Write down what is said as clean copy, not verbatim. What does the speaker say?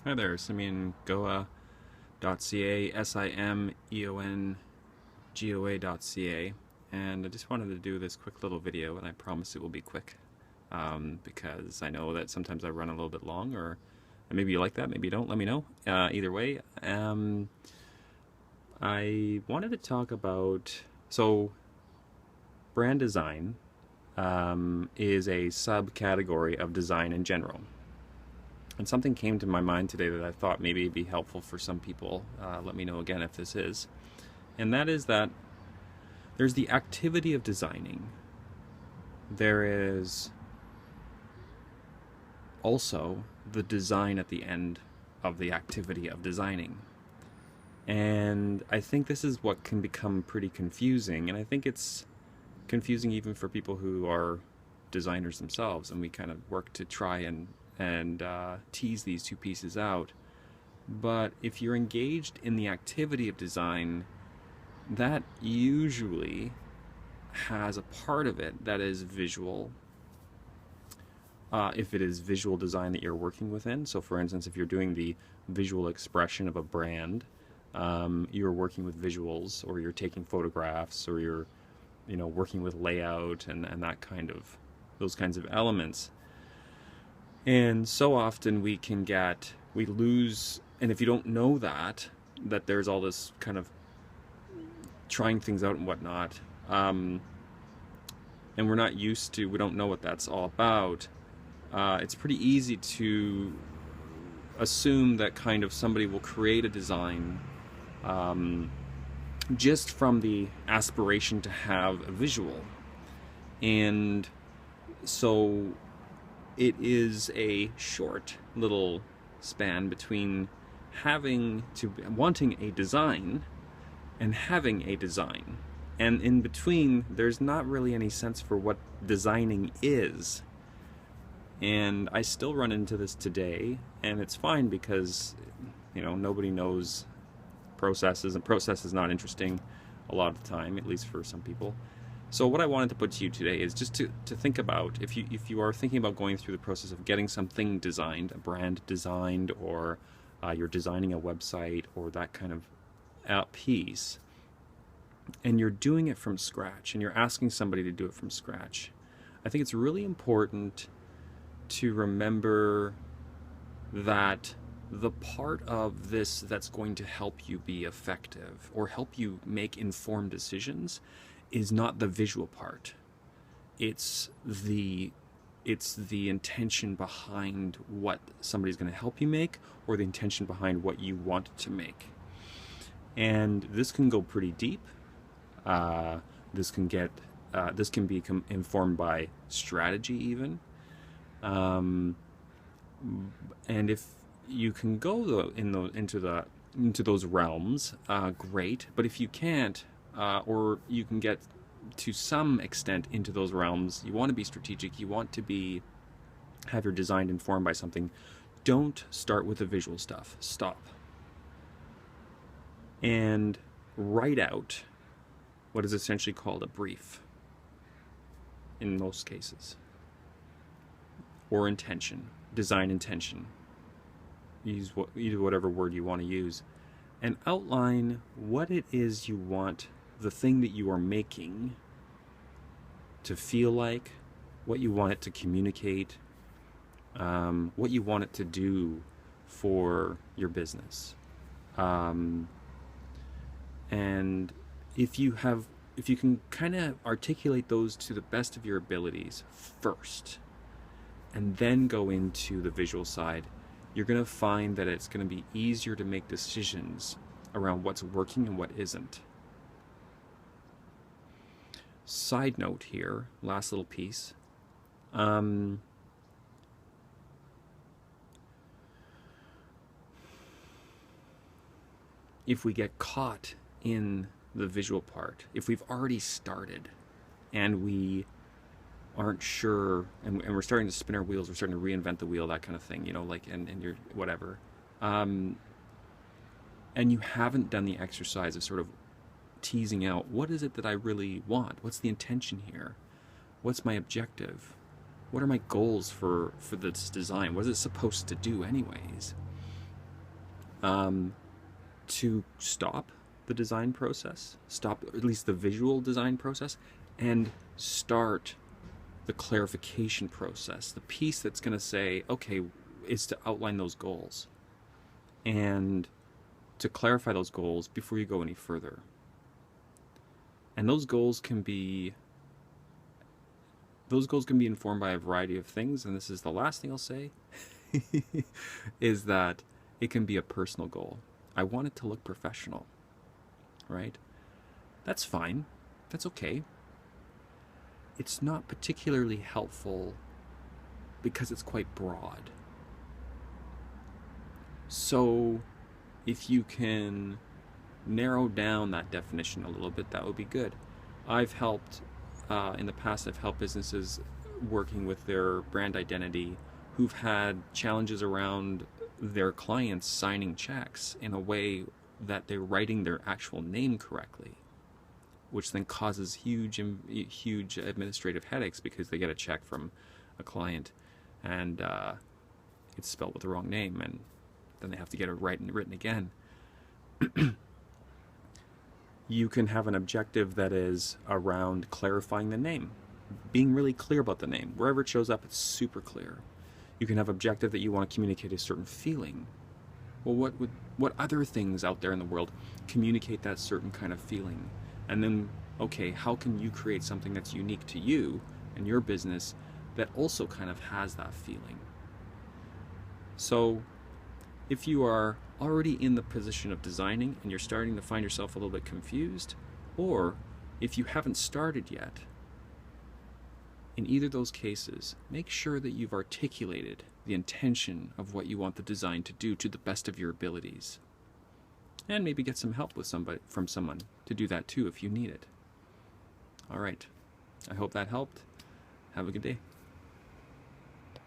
Hi there, SimeonGoa.ca, SimeonGoa.ca, and I just wanted to do this quick little video, and I promise it will be quick, because I know that sometimes I run a little bit long, or maybe you like that, maybe you don't, let me know. Either way, I wanted to talk about, so brand design is a subcategory of design in general. And something came to my mind today that I thought maybe it'd be helpful for some people. Let me know again if this is. And that is that there's the activity of designing. There is also the design at the end of the activity of designing. And I think this is what can become pretty confusing. And I think it's confusing even for people who are designers themselves. And we kind of work to try and tease these two pieces out. But if you're engaged in the activity of design, that usually has a part of it that is visual. If it is visual design that you're working within, so for instance, if you're doing the visual expression of a brand, you're working with visuals, or you're taking photographs, or you're, working with layout and that kind of, those kinds of elements. And so often we lose, and if you don't know that there's all this kind of trying things out and whatnot, and we don't know what that's all about, it's pretty easy to assume that kind of somebody will create a design just from the aspiration to have a visual. And so it is a short little span between wanting a design and having a design. And in between, there's not really any sense for what designing is. And I still run into this today, and it's fine because, nobody knows processes, and process is not interesting a lot of the time, at least for some people. So what I wanted to put to you today is just to think about, if you are thinking about going through the process of getting something designed, a brand designed, or you're designing a website or that kind of piece, and you're doing it from scratch, and you're asking somebody to do it from scratch, I think it's really important to remember that the part of this that's going to help you be effective or help you make informed decisions is not the visual part. It's the intention behind what somebody's going to help you make, or the intention behind what you want to make. And this can go pretty deep. This can be informed by strategy even. And if you can go into those realms, great. But if you can't, or you can get to some extent into those realms, you want to be strategic, you want to have your design informed by something, don't start with the visual stuff. Stop. And write out what is essentially called a brief in most cases. Or intention, design intention. Use whatever word you want to use, and outline what it is you want the thing that you are making to feel like, what you want it to communicate, what you want it to do for your business. And if you can kind of articulate those to the best of your abilities first, and then go into the visual side, you're going to find that it's going to be easier to make decisions around what's working and what isn't. Side note here, last little piece. If we get caught in the visual part, if we've already started and we aren't sure, and we're starting to spin our wheels, we're starting to reinvent the wheel, that kind of thing, and you're whatever, and you haven't done the exercise of sort of teasing out, what is it that I really want? What's the intention here? What's my objective? What are my goals for this design? What is it supposed to do anyways? to stop the design process, stop at least the visual design process, and start the clarification process. The piece that's going to say, okay, is to outline those goals and to clarify those goals before you go any further. And those goals can be informed by a variety of things, and this is the last thing I'll say, is that it can be a personal goal. I want it to look professional, right? That's fine. That's okay. It's not particularly helpful because it's quite broad. So if you can narrow down that definition a little bit, that would be good. I've helped, in the past, I've helped businesses working with their brand identity who've had challenges around their clients signing checks in a way that they're writing their actual name correctly, which then causes huge administrative headaches because they get a check from a client and it's spelled with the wrong name, and then they have to get it written again. You can have an objective that is around clarifying the name, being really clear about the name. Wherever it shows up, it's super clear. You can have an objective that you want to communicate a certain feeling. Well, what other things out there in the world communicate that certain kind of feeling? And then, okay, how can you create something that's unique to you and your business that also kind of has that feeling? So if you are already in the position of designing and you're starting to find yourself a little bit confused, or if you haven't started yet, in either of those cases, make sure that you've articulated the intention of what you want the design to do to the best of your abilities. And maybe get some help from someone to do that too if you need it. All right. I hope that helped. Have a good day.